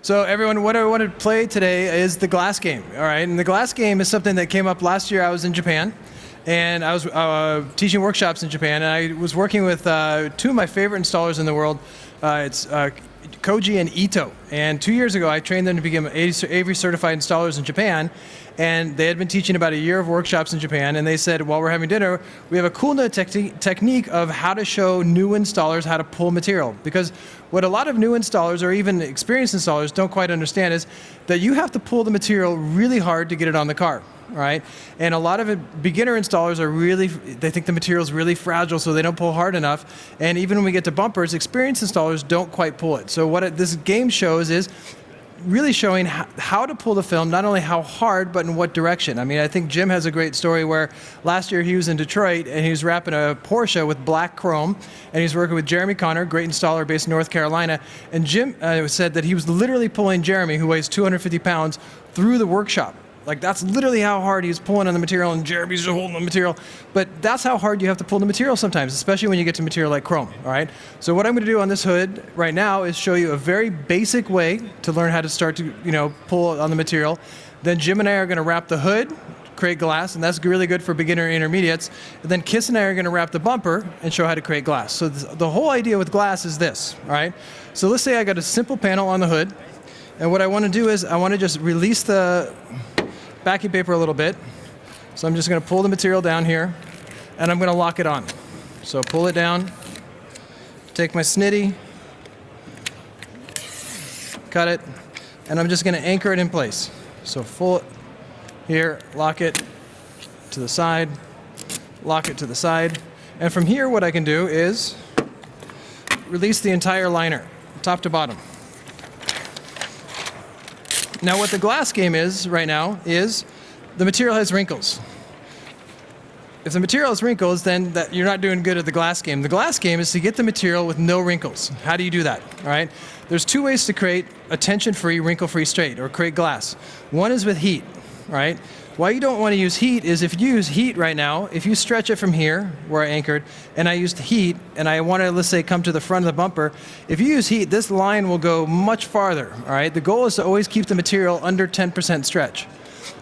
So everyone, what I want to play today is the glass game, all right? And the glass game is something that came up last year. I was in Japan, and I was teaching workshops in Japan, and I was working with two of my favorite installers in the world. It's Koji and Ito. And 2 years ago, I trained them to become Avery certified installers in Japan. And they had been teaching about a year of workshops in Japan. And they said, while we're having dinner, we have a cool new technique of how to show new installers how to pull material. Because what a lot of new installers or even experienced installers don't quite understand is that you have to pull the material really hard to get it on the car. Right? And a lot of beginner installers they think the material is really fragile, so they don't pull hard enough. And even when we get to bumpers, experienced installers don't quite pull it. So what this game shows is really showing how to pull the film, not only how hard, but in what direction. I mean, I think Jim has a great story where last year he was in Detroit and he was wrapping a Porsche with black chrome, and he's working with Jeremy Connor, great installer based in North Carolina. And Jim said that he was literally pulling Jeremy, who weighs 250 pounds, through the workshop. Like, that's literally how hard he's pulling on the material, and Jeremy's just holding the material. But that's how hard you have to pull the material sometimes, especially when you get to material like chrome, all right? So what I'm going to do on this hood right now is show you a very basic way to learn how to start to, pull on the material. Then Jim and I are going to wrap the hood, create glass, and that's really good for beginner and intermediates. And then Kiss and I are going to wrap the bumper and show how to create glass. So the whole idea with glass is this, all right? So let's say I got a simple panel on the hood, and what I want to do is I want to just release the backing paper a little bit. So I'm just going to pull the material down here, and I'm going to lock it on. So pull it down, take my snitty, cut it, and I'm just going to anchor it in place. So pull it here, lock it to the side, lock it to the side. And from here, what I can do is release the entire liner, top to bottom. Now what the glass game is right now is the material has wrinkles. If the material has wrinkles, then you're not doing good at the glass game. The glass game is to get the material with no wrinkles. How do you do that? All right? There's two ways to create a tension-free, wrinkle-free straight, or create glass. One is with heat, right? Why you don't want to use heat is if you use heat right now, if you stretch it from here, where I anchored, and I used heat, and I want to, let's say, come to the front of the bumper, if you use heat, this line will go much farther, all right? The goal is to always keep the material under 10% stretch.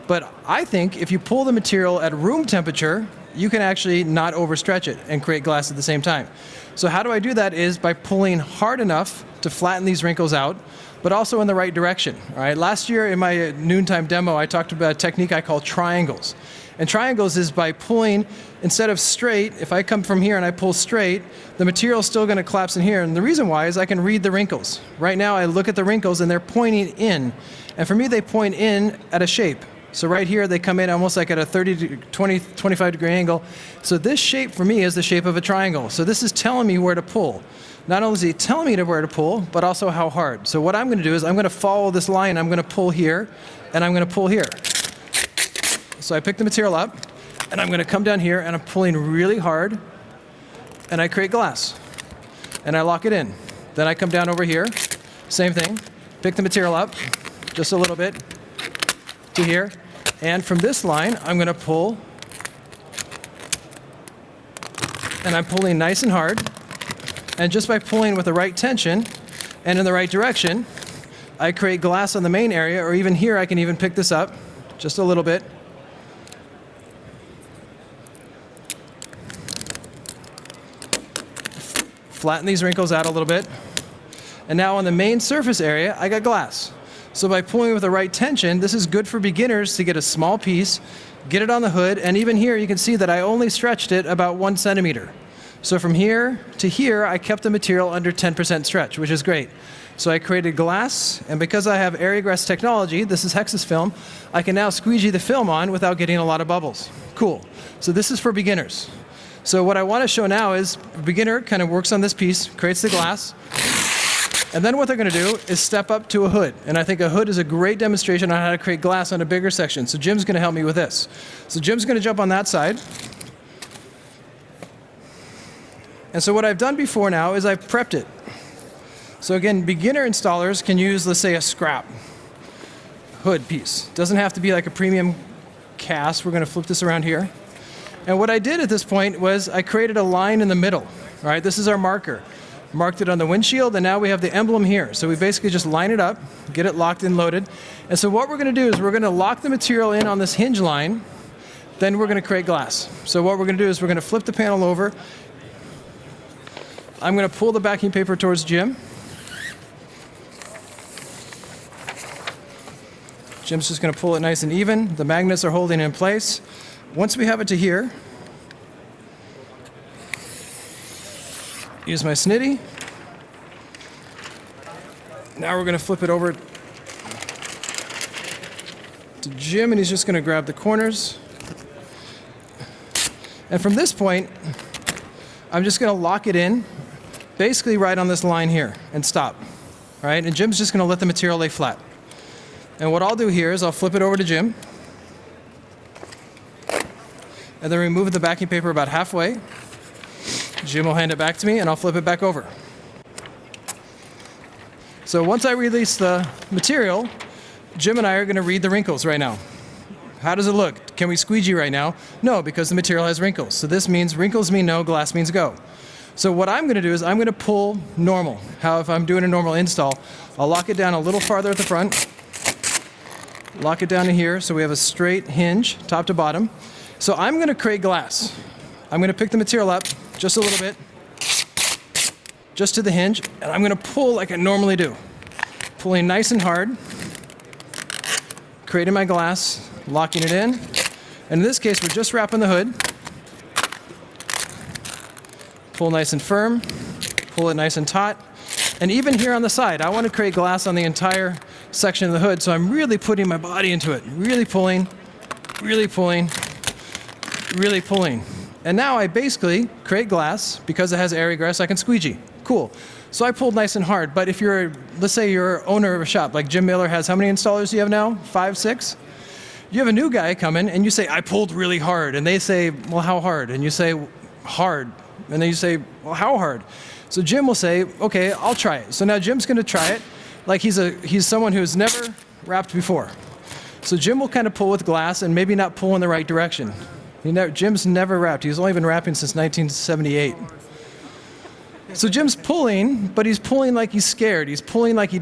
But I think if you pull the material at room temperature, you can actually not overstretch it and create glass at the same time. So how do I do that is by pulling hard enough to flatten these wrinkles out, but also in the right direction. All right? Last year in my noontime demo, I talked about a technique I call triangles. And triangles is by pulling, instead of straight, if I come from here and I pull straight, the material is still going to collapse in here. And the reason why is I can read the wrinkles. Right now I look at the wrinkles and they're pointing in. And for me, they point in at a shape. So right here, they come in almost like at a 25 degree angle. So this shape for me is the shape of a triangle. So this is telling me where to pull. Not only is it telling me where to pull, but also how hard. So what I'm going to do is I'm going to follow this line. I'm going to pull here, and I'm going to pull here. So I pick the material up, and I'm going to come down here, and I'm pulling really hard, and I create glass. And I lock it in. Then I come down over here, same thing, pick the material up just a little bit to here. And from this line, I'm going to pull, and I'm pulling nice and hard. And just by pulling with the right tension and in the right direction, I create glass on the main area, or even here I can even pick this up just a little bit. Flatten these wrinkles out a little bit. And now on the main surface area, I got glass. So by pulling with the right tension, this is good for beginners to get a small piece, get it on the hood, and even here you can see that I only stretched it about 1 centimeter. So from here to here, I kept the material under 10% stretch, which is great. So I created glass, and because I have Aerograss technology, this is Hexas film, I can now squeegee the film on without getting a lot of bubbles. Cool. So this is for beginners. So what I want to show now is a beginner kind of works on this piece, creates the glass, and then what they're going to do is step up to a hood. And I think a hood is a great demonstration on how to create glass on a bigger section. So Jim's going to help me with this. So Jim's going to jump on that side. And so what I've done before now is I've prepped it. So again, beginner installers can use, let's say, a scrap hood piece. Doesn't have to be like a premium cast. We're going to flip this around here. And what I did at this point was I created a line in the middle. All right, this is our marker. marked it on the windshield, and now we have the emblem here. So we basically just line it up, get it locked and loaded. And so what we're going to do is we're going to lock the material in on this hinge line, then we're going to create glass. So what we're going to do is we're going to flip the panel over. I'm going to pull the backing paper towards Jim. Jim's just going to pull it nice and even. The magnets are holding it in place. Once we have it to here, use my snitty. Now we're going to flip it over to Jim, and he's just going to grab the corners. And from this point, I'm just going to lock it in, basically right on this line here, and stop. All right? And Jim's just going to let the material lay flat. And what I'll do here is I'll flip it over to Jim, and then remove the backing paper about halfway. Jim will hand it back to me, and I'll flip it back over. So once I release the material, Jim and I are going to read the wrinkles right now. How does it look? Can we squeegee right now? No, because the material has wrinkles. So this means wrinkles mean no, glass means go. So what I'm going to do is I'm going to pull normal. How if I'm doing a normal install, I'll lock it down a little farther at the front, lock it down to here so we have a straight hinge, top to bottom. So I'm going to create glass. I'm going to pick the material up just a little bit, just to the hinge, and I'm going to pull like I normally do. Pulling nice and hard, creating my glass, locking it in. And in this case, we're just wrapping the hood. Pull nice and firm, pull it nice and taut. And even here on the side, I want to create glass on the entire section of the hood, so I'm really putting my body into it. Really pulling, really pulling, really pulling. And now I basically create glass. Because it has air egress, I can squeegee. Cool. So I pulled nice and hard, but if you're, let's say you're owner of a shop, like Jim Miller has, how many installers do you have now? 5, 6? You have a new guy come in and you say, I pulled really hard. And they say, well, how hard? And you say, hard. And then you say, well, how hard? So Jim will say, okay, I'll try it. So now Jim's going to try it like he's someone who's never wrapped before. So Jim will kind of pull with glass and maybe not pull in the right direction. Jim's never wrapped. He's only been wrapping since 1978. So Jim's pulling, but he's pulling like he's scared. He's pulling like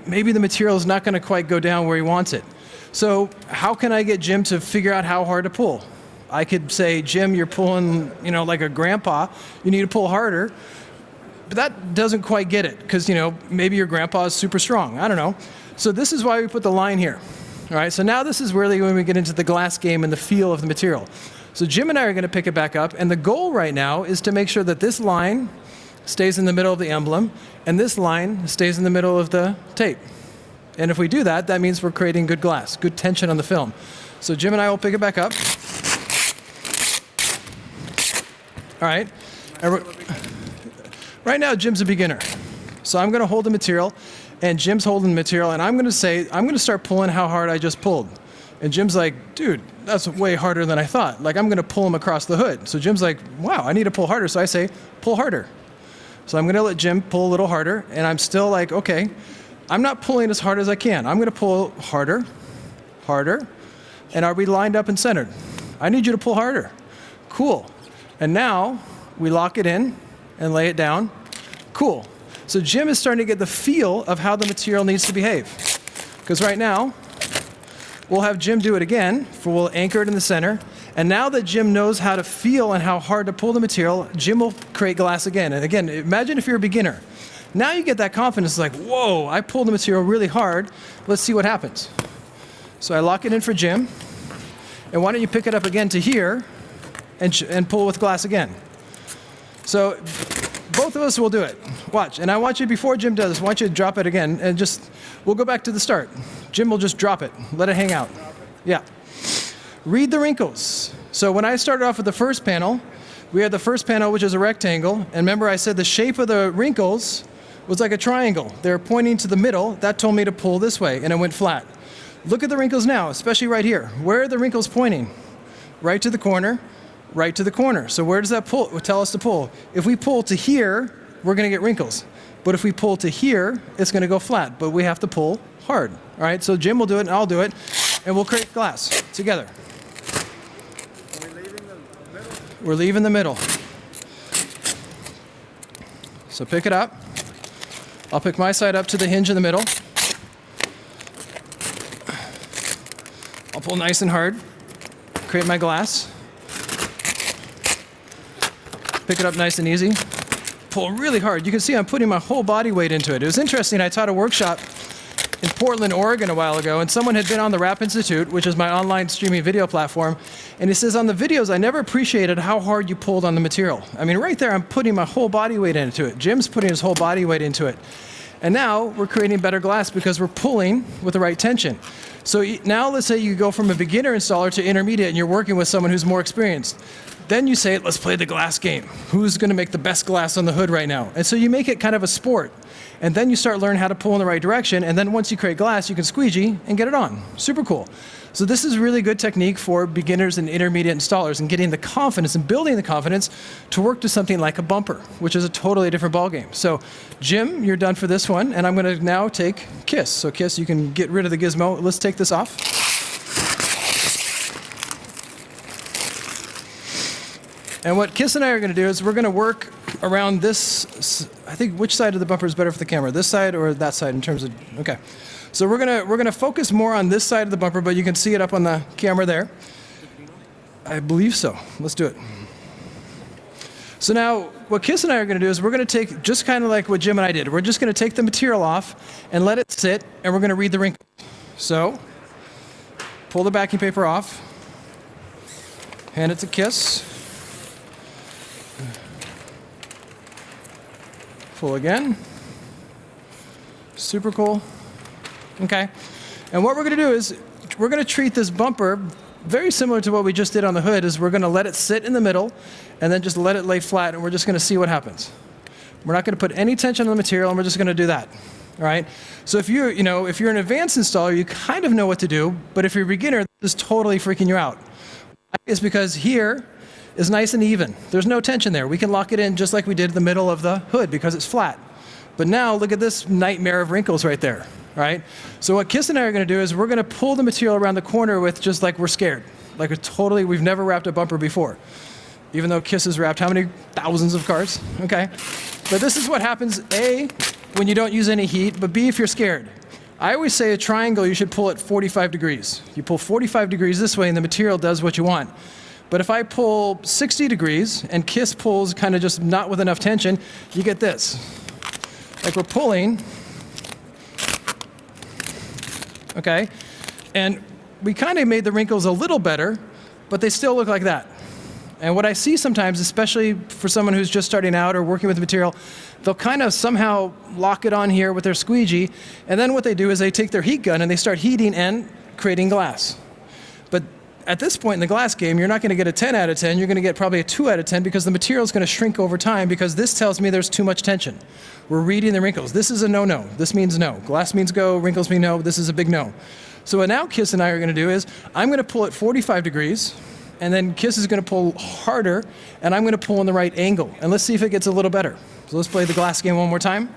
maybe the material is not going to quite go down where he wants it. So how can I get Jim to figure out how hard to pull? I could say, Jim, you're pulling, like a grandpa. You need to pull harder. But that doesn't quite get it because, maybe your grandpa is super strong. I don't know. So this is why we put the line here. All right, so now this is really when we get into the glass game and the feel of the material. So Jim and I are going to pick it back up, and the goal right now is to make sure that this line stays in the middle of the emblem, and this line stays in the middle of the tape. And if we do that, that means we're creating good glass, good tension on the film. So Jim and I will pick it back up. All right. And right now, Jim's a beginner. So I'm going to hold the material, and Jim's holding the material, and I'm going to start pulling how hard I just pulled. And Jim's like, dude, that's way harder than I thought. Like, I'm going to pull him across the hood. So Jim's like, wow, I need to pull harder. So I say, pull harder. So I'm going to let Jim pull a little harder, and I'm still like, okay, I'm not pulling as hard as I can. I'm going to pull harder, harder, and are we lined up and centered? I need you to pull harder. Cool. And now we lock it in and lay it down. Cool. So Jim is starting to get the feel of how the material needs to behave. Because right now, we'll have Jim do it again. We'll anchor it in the center. And now that Jim knows how to feel and how hard to pull the material, Jim will create glass again. And again, imagine if you're a beginner. Now you get that confidence, like, whoa, I pulled the material really hard. Let's see what happens. So I lock it in for Jim. And why don't you pick it up again to here and pull with glass again. So both of us will do it. Watch. And I want you, before Jim does, I want you to drop it again. And we'll go back to the start. Jim will just drop it. Let it hang out. Yeah. Read the wrinkles. So when I started off with the first panel, we had the first panel, which is a rectangle. And remember I said the shape of the wrinkles was like a triangle. They're pointing to the middle. That told me to pull this way, and it went flat. Look at the wrinkles now, especially right here. Where are the wrinkles pointing? Right to the corner, right to the corner. So where does that pull? Tell us to pull. If we pull to here, we're going to get wrinkles. But if we pull to here, it's going to go flat. But we have to pull hard. All right, so Jim will do it, and I'll do it, and we'll create glass together. We're leaving the middle. So pick it up. I'll pick my side up to the hinge in the middle. I'll pull nice and hard, create my glass. Pick it up nice and easy. Pull really hard. You can see I'm putting my whole body weight into it. It was interesting. I taught a workshop in Portland, Oregon a while ago, and someone had been on the Rap Institute, which is my online streaming video platform, and he says, on the videos, I never appreciated how hard you pulled on the material. I mean, right there, I'm putting my whole body weight into it. Jim's putting his whole body weight into it. And now we're creating better glass because we're pulling with the right tension. So now let's say you go from a beginner installer to intermediate and you're working with someone who's more experienced. Then you say, let's play the glass game. Who's going to make the best glass on the hood right now? And so you make it kind of a sport. And then you start learning how to pull in the right direction. And then once you create glass, you can squeegee and get it on. Super cool. So this is really good technique for beginners and intermediate installers and getting the confidence and building the confidence to work to something like a bumper, which is a totally different ballgame. So Jim, you're done for this one. And I'm going to now take Kiss. So Kiss, you can get rid of the gizmo. Let's take this off. And what Kiss and I are going to do is we're going to work around this. I think which side of the bumper is better for the camera, this side or that side in terms of, okay. So we're going to focus more on this side of the bumper, but you can see it up on the camera there. I believe so. Let's do it. So now what Kiss and I are going to do is we're going to take, just kind of like what Jim and I did, we're just going to take the material off and let it sit, and we're going to read the wrinkles. So pull the backing paper off, hand it to Kiss. Pull again. Super cool. Okay. And what we're going to do is we're going to treat this bumper very similar to what we just did on the hood. Is we're going to let it sit in the middle and then just let it lay flat, and we're just going to see what happens. We're not going to put any tension on the material, and we're just going to do that. All right. So if you're an advanced installer, you kind of know what to do, but if you're a beginner, this is totally freaking you out. It's because here is nice and even. There's no tension there. We can lock it in just like we did in the middle of the hood because it's flat. But now look at this nightmare of wrinkles right there, right? So what Kiss and I are going to do is we're going to pull the material around the corner with just like we're scared. Like we've never wrapped a bumper before. Even though Kiss has wrapped how many thousands of cars, okay? But this is what happens, A, when you don't use any heat, but B, if you're scared. I always say a triangle, you should pull at 45 degrees. You pull 45 degrees this way and the material does what you want. But if I pull 60 degrees and Kiss pulls kind of just not with enough tension, you get this. Like we're pulling, okay? And we kind of made the wrinkles a little better, but they still look like that. And what I see sometimes, especially for someone who's just starting out or working with the material, they'll kind of somehow lock it on here with their squeegee, and then what they do is they take their heat gun and they start heating and creating glass. But at this point in the glass game, you're not going to get a 10 out of 10, you're going to get probably a 2 out of 10 because the material is going to shrink over time because this tells me there's too much tension. We're reading the wrinkles. This is a no-no. This means no. Glass means go, wrinkles mean no. This is a big no. So what now Kiss and I are going to do is I'm going to pull at 45 degrees, and then Kiss is going to pull harder, and I'm going to pull in the right angle. And let's see if it gets a little better. So let's play the glass game one more time.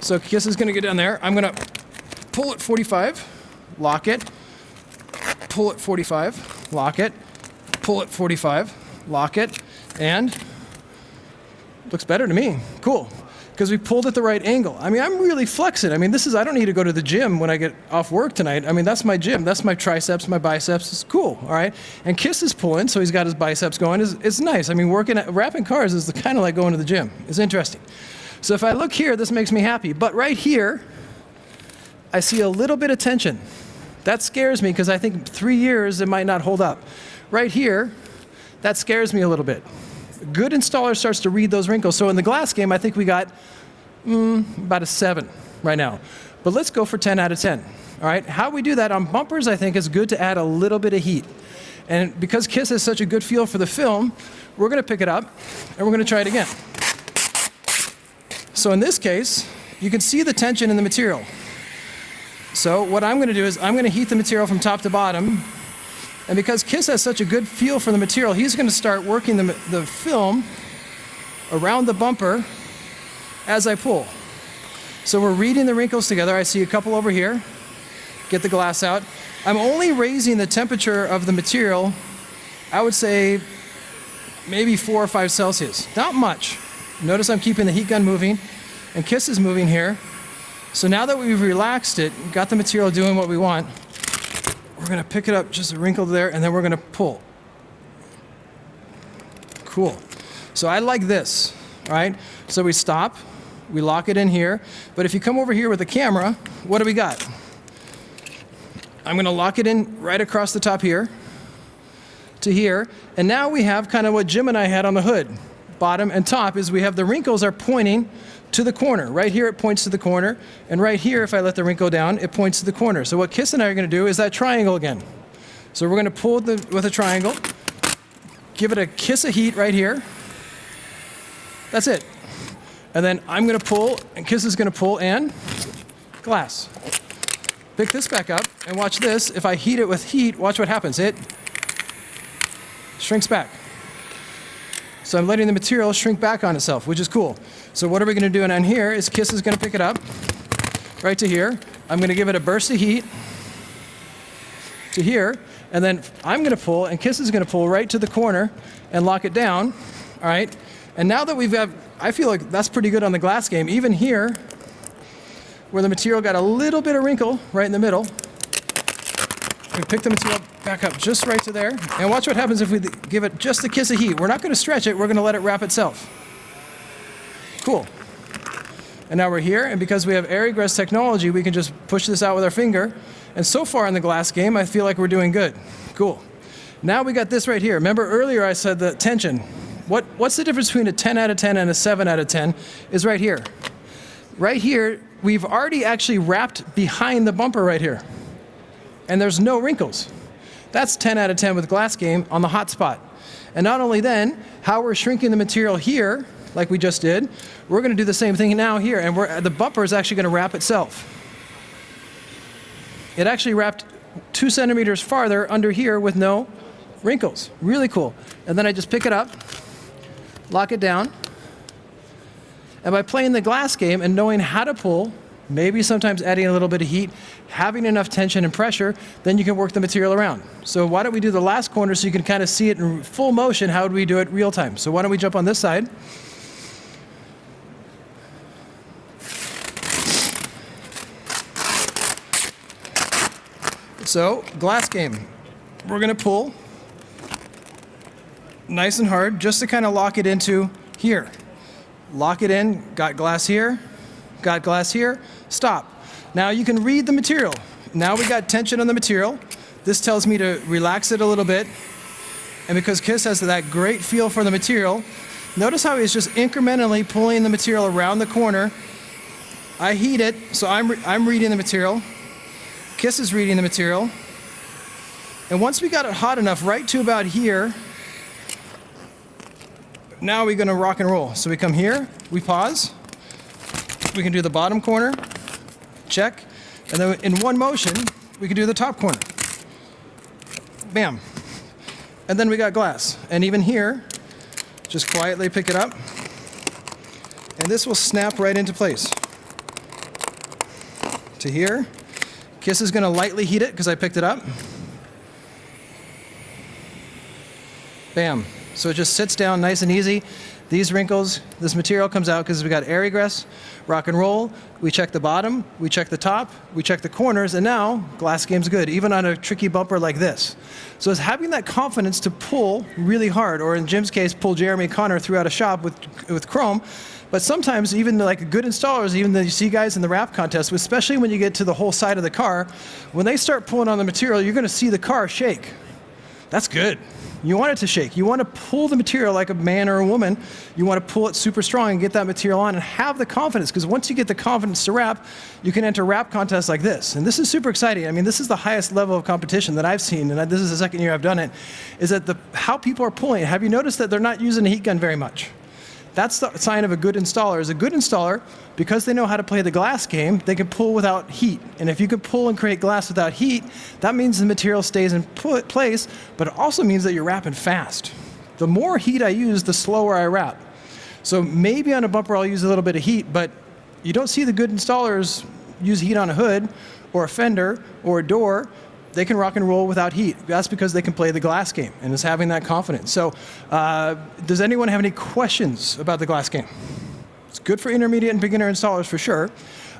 So Kiss is going to get down there. I'm going to pull at 45, lock it, pull at 45, lock it, pull at 45, lock it, and looks better to me. Cool. Because we pulled at the right angle. I mean, I'm really flexing. I mean, I don't need to go to the gym when I get off work tonight. I mean, that's my gym. That's my triceps, my biceps. It's cool, all right? And Kiss is pulling, so he's got his biceps going. It's nice. I mean, wrapping cars is kind of like going to the gym. It's interesting. So if I look here, this makes me happy. But right here, I see a little bit of tension. That scares me because I think 3 years it might not hold up. Right here, that scares me a little bit. A good installer starts to read those wrinkles. So in the glass game, I think we got about a 7 right now. But let's go for 10 out of 10. All right, how we do that on bumpers, I think, is good to add a little bit of heat. And because Kiss has such a good feel for the film, we're going to pick it up and we're going to try it again. So in this case, you can see the tension in the material. So what I'm going to do is I'm going to heat the material from top to bottom. And because Kiss has such a good feel for the material, he's going to start working the film around the bumper as I pull. So we're reading the wrinkles together. I see a couple over here. Get the glass out. I'm only raising the temperature of the material, I would say maybe 4 or 5 Celsius. Not much. Notice I'm keeping the heat gun moving, and KISS is moving here. So now that we've relaxed it, got the material doing what we want, we're gonna pick it up just a wrinkle there, and then we're gonna pull. Cool. So I like this, all right? So we stop, we lock it in here, but if you come over here with the camera, what do we got? I'm gonna lock it in right across the top here to here, and now we have kind of what Jim and I had on the hood. Bottom and top is we have the wrinkles are pointing to the corner. Right here it points to the corner, and right here if I let the wrinkle down, it points to the corner. So what KISS and I are gonna do is that triangle again. So we're gonna pull with a triangle, give it a kiss of heat right here. That's it. And then I'm gonna pull, and KISS is gonna pull, and glass. Pick this back up, and watch this. If I heat it with heat, watch what happens. It shrinks back. So I'm letting the material shrink back on itself, which is cool. So what are we gonna do down here is KISS is gonna pick it up right to here. I'm gonna give it a burst of heat to here, and then I'm gonna pull, and KISS is gonna pull right to the corner and lock it down, all right? And now that we've got, I feel like that's pretty good on the glass game. Even here, where the material got a little bit of wrinkle right in the middle, we pick the material back up just right to there, and watch what happens if we give it just a kiss of heat. We're not gonna stretch it, we're gonna let it wrap itself. Cool. And now we're here, and because we have air egress technology, we can just push this out with our finger. And so far in the glass game, I feel like we're doing good. Cool. Now we got this right here. Remember earlier I said the tension. What's the difference between a 10 out of 10 and a 7 out of 10 is right here. Right here, we've already actually wrapped behind the bumper right here. And there's no wrinkles. That's 10 out of 10 with glass game on the hot spot. And not only then, how we're shrinking the material here, like we just did, we're gonna do the same thing now here, and the bumper is actually gonna wrap itself. It actually wrapped 2 centimeters farther under here with no wrinkles. Really cool. And then I just pick it up, lock it down, and by playing the glass game and knowing how to pull, maybe sometimes adding a little bit of heat, having enough tension and pressure, then you can work the material around. So why don't we do the last corner so you can kind of see it in full motion. How would we do it real time? So why don't we jump on this side. So glass game, we're gonna pull nice and hard just to kind of lock it into here. Lock it in, got glass here, got glass here, stop. Now you can read the material. Now we got tension on the material. This tells me to relax it a little bit. And because KISS has that great feel for the material, notice how he's just incrementally pulling the material around the corner. I heat it, so I'm reading the material. KISS is reading the material. And once we got it hot enough, right to about here, now we're gonna rock and roll. So we come here, we pause. We can do the bottom corner, check, and then in one motion, we can do the top corner. Bam. And then we got glass. And even here, just quietly pick it up, and this will snap right into place. To here. KISS is gonna lightly heat it because I picked it up. Bam. So it just sits down nice and easy. These wrinkles, this material comes out because we got air egress, rock and roll. We check the bottom, we check the top, we check the corners, and now glass game's good, even on a tricky bumper like this. So it's having that confidence to pull really hard, or in Jim's case, pull Jeremy Connor throughout a shop with chrome. But sometimes even like good installers, even though you see guys in the wrap contest, especially when you get to the whole side of the car, when they start pulling on the material, you're gonna see the car shake. That's good. You want it to shake. You want to pull the material like a man or a woman. You want to pull it super strong and get that material on and have the confidence, because once you get the confidence to wrap, you can enter wrap contests like this. And this is super exciting. I mean, this is the highest level of competition that I've seen, and this is the second year I've done it, is that how people are pulling. Have you noticed that they're not using a heat gun very much? That's the sign of a good installer. Is a good installer, because they know how to play the glass game, they can pull without heat. And if you can pull and create glass without heat, that means the material stays in place, but it also means that you're wrapping fast. The more heat I use, the slower I wrap. So maybe on a bumper I'll use a little bit of heat, but you don't see the good installers use heat on a hood or a fender or a door. they can rock and roll without heat. That's because they can play the glass game and is having that confidence. So does anyone have any questions about the glass game? It's good for intermediate and beginner installers for sure.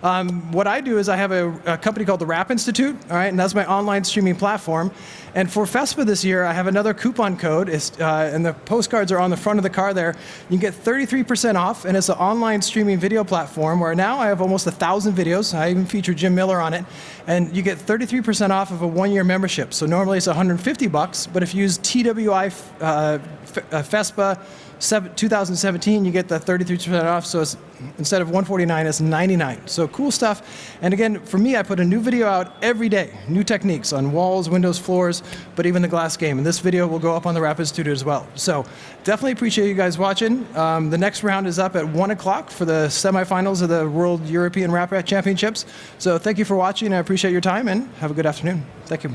What I do is I have a company called the Rap Institute, all right, and that's my online streaming platform. And for FESPA this year, I have another coupon code, and the postcards are on the front of the car there. You can get 33% off, and it's an online streaming video platform where now I have almost 1,000 videos. I even feature Jim Miller on it. And you get 33% off of a one-year membership. So normally it's $150, but if you use TWI FESPA 2017, you get the 33% off, so it's, instead of $149, it's $99. So cool stuff. And again, for me, I put a new video out every day, new techniques on walls, windows, floors, but even the glass game. And this video will go up on the Rap Institute as well. So definitely appreciate you guys watching. The next round is up at 1 o'clock for the semifinals of the World European Rap Championships. So thank you for watching. I appreciate your time, and have a good afternoon. Thank you.